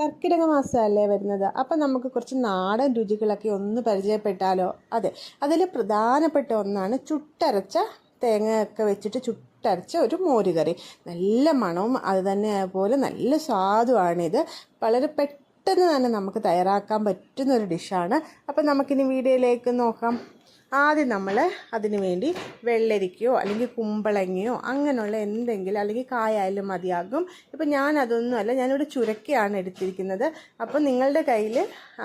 കർക്കിടക മാസമല്ലേ വരുന്നത്. അപ്പം നമുക്ക് കുറച്ച് നാടൻ രുചികളൊക്കെ ഒന്ന് പരിചയപ്പെട്ടാലോ? അതെ, അതിൽ പ്രധാനപ്പെട്ട ഒന്നാണ് ചുട്ടരച്ച തേങ്ങയൊക്കെ വെച്ചിട്ട് ചുട്ടരച്ച ഒരു മോരുകറി. നല്ല മണവും അത് തന്നെ പോലെ നല്ല സ്വാദുമാണിത്. വളരെ പെട്ടെന്ന് തന്നെ നമുക്ക് തയ്യാറാക്കാൻ പറ്റുന്ന ഒരു ഡിഷാണ്. അപ്പം നമുക്കിനി വീഡിയോയിലേക്ക് നോക്കാം. ആദ്യം നമ്മൾ അതിന് വേണ്ടി വെള്ളരിക്കയോ അല്ലെങ്കിൽ കുമ്പളങ്ങയോ അങ്ങനെയുള്ള എന്തെങ്കിലും, അല്ലെങ്കിൽ കായായാലും മതിയാകും. ഇപ്പം ഞാനതൊന്നുമല്ല, ഞാനിവിടെ ചുരക്കയാണ് എടുത്തിരിക്കുന്നത്. അപ്പം നിങ്ങളുടെ കയ്യിൽ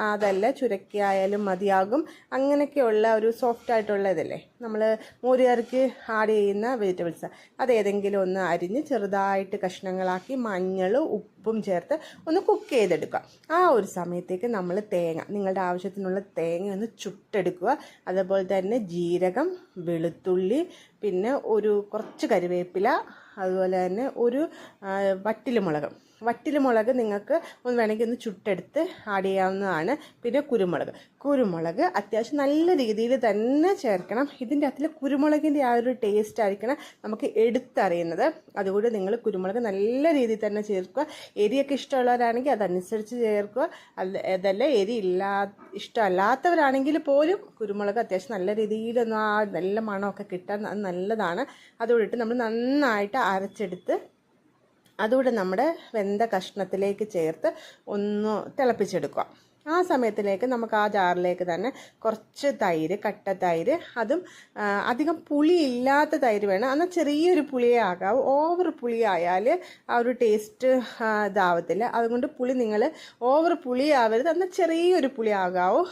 അതല്ല, ചുരക്കയായാലും മതിയാകും. അങ്ങനെയൊക്കെയുള്ള ഒരു സോഫ്റ്റ് ആയിട്ടുള്ള ഇതല്ലേ നമ്മൾ മോരുകറിക്ക് ആഡ് ചെയ്യുന്ന വെജിറ്റബിൾസ്, അതേതെങ്കിലും ഒന്ന് അരിഞ്ഞ് ചെറുതായിട്ട് കഷ്ണങ്ങളാക്കി മഞ്ഞളും ഉപ്പും ചേർത്ത് ഒന്ന് കുക്ക് ചെയ്തെടുക്കുക. ആ ഒരു സമയത്തേക്ക് നമ്മൾ തേങ്ങ, നിങ്ങളുടെ ആവശ്യത്തിനുള്ള തേങ്ങ ഒന്ന് ചുട്ടെടുക്കുക. അതുപോലെ തന്നെ ജീരകം, വെളുത്തുള്ളി, പിന്നെ കുറച്ച് കരിവേപ്പില, അതുപോലെ തന്നെ ഒരു വറ്റൽമുളക് നിങ്ങൾക്ക് വേണമെങ്കിൽ ഒന്ന് ചുട്ടെടുത്ത് ആഡ് ചെയ്യാവുന്നതാണ്. പിന്നെ കുരുമുളക് അത്യാവശ്യം നല്ല രീതിയിൽ തന്നെ ചേർക്കണം. ഇതിൻ്റെ അകത്തിൽ കുരുമുളകിൻ്റെ ആ ഒരു ടേസ്റ്റ് ആയിരിക്കണം നമുക്ക് എടുത്തറിയുന്നത്. അതുകൊണ്ട് നിങ്ങൾ കുരുമുളക് നല്ല രീതിയിൽ തന്നെ ചേർക്കുക. എരിയൊക്കെ ഇഷ്ടമുള്ളവരാണെങ്കിൽ അതനുസരിച്ച് ചേർക്കുക. അതല്ല ഇഷ്ടമല്ലാത്തവരാണെങ്കിൽ പോലും കുരുമുളക് അത്യാവശ്യം നല്ല രീതിയിലൊന്ന് ആ നല്ല മണമൊക്കെ കിട്ടാൻ അത് നല്ലതാണ്. അതുകൊണ്ടിട്ട് നമ്മൾ നന്നായിട്ട് അരച്ചെടുത്ത് അതുകൂടെ നമ്മുടെ വെന്ത കഷ്ണത്തിലേക്ക് ചേർത്ത് ഒന്ന് തിളപ്പിച്ചെടുക്കുക. ആ സമയത്തിലേക്ക് നമുക്ക് ആ ജാറിലേക്ക് തന്നെ കുറച്ച് തൈര്, കട്ട തൈര്, അതും അധികം പുളി ഇല്ലാത്ത തൈര് വേണം. എന്നാൽ ചെറിയൊരു പുളിയേ ആകാവൂ. ഓവർ പുളി ആയാൽ ആ ഒരു ടേസ്റ്റ് ഇതാവത്തില്ല. അതുകൊണ്ട് പുളി നിങ്ങൾ ഓവർ പുളി ആവരുത്, എന്നാൽ ചെറിയൊരു പുളി ആകാവൂ.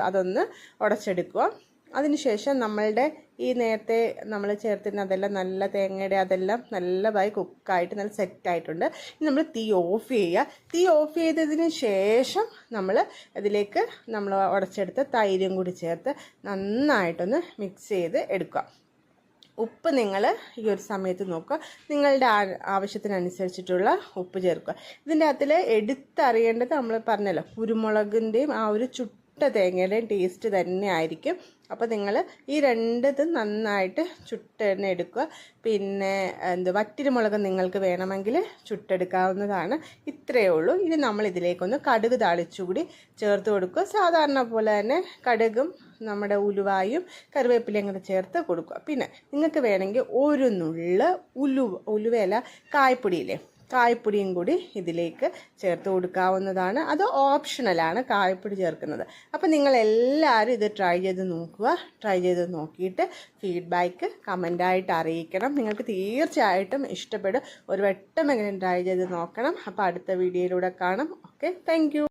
അതൊന്ന് ഉടച്ചെടുക്കുക. അതിനുശേഷം നമ്മളുടെ ഈ നേരത്തെ നമ്മൾ ചേർത്തിരുന്ന അതെല്ലാം നല്ല തേങ്ങയുടെ അതെല്ലാം നല്ലതായി കുക്കായിട്ട് നല്ല സെറ്റായിട്ടുണ്ട്. ഇനി നമ്മൾ തീ ഓഫ് ചെയ്യുക. തീ ഓഫ് ചെയ്തതിന് ശേഷം നമ്മൾ ഇതിലേക്ക് നമ്മൾ ഉടച്ചെടുത്ത തൈരും കൂടി ചേർത്ത് നന്നായിട്ടൊന്ന് മിക്സ് ചെയ്ത് എടുക്കുക. ഉപ്പ് നിങ്ങൾ ഈ ഒരു സമയത്ത് നോക്കുക. നിങ്ങളുടെ ആവശ്യത്തിനനുസരിച്ചിട്ടുള്ള ഉപ്പ് ചേർക്കുക. ഇതിൻ്റെ അകത്തിൽ എടുത്തറിയേണ്ടത് നമ്മൾ പറഞ്ഞല്ലോ, കുരുമുളകിൻ്റെയും ആ ഒരു തേങ്ങയുടെയും ടേസ്റ്റ് തന്നെ ആയിരിക്കും. അപ്പോൾ നിങ്ങൾ ഈ രണ്ടിതും നന്നായിട്ട് ചുട്ടെണ്ണ എടുക്കുക. പിന്നെ വറ്റൽമുളക് നിങ്ങൾക്ക് വേണമെങ്കിൽ ചുട്ടെടുക്കാവുന്നതാണ്. ഇത്രയേ ഉള്ളൂ. ഇനി നമ്മൾ ഇതിലേക്കൊന്ന് കടുക് താളിച്ചുകൂടി ചേർത്ത് കൊടുക്കുക. സാധാരണ പോലെ തന്നെ കടുകും നമ്മുടെ ഉലുവായും കറിവേപ്പിലയും കൂടെ ചേർത്ത് കൊടുക്കുക. പിന്നെ നിങ്ങൾക്ക് വേണമെങ്കിൽ ഒരു നുള്ള് ഉലുവയല്ല, കായ്പ്പൊടിയും കൂടി ഇതിലേക്ക് ചേർത്ത് കൊടുക്കാവുന്നതാണ്. അത് ഓപ്ഷണലാണ് കായ്പ്പൊടി ചേർക്കുന്നത്. അപ്പോൾ നിങ്ങളെല്ലാവരും ഇത് ട്രൈ ചെയ്ത് നോക്കിയിട്ട് ഫീഡ്ബാക്ക് കമൻ്റായിട്ട് അറിയിക്കണം. നിങ്ങൾക്ക് തീർച്ചയായിട്ടും ഇഷ്ടപ്പെടും. ഒരു വട്ടമെങ്കിലും ട്രൈ ചെയ്ത് നോക്കണം. അപ്പോൾ അടുത്ത വീഡിയോയിലൂടെ കാണാം. Okay, thank you.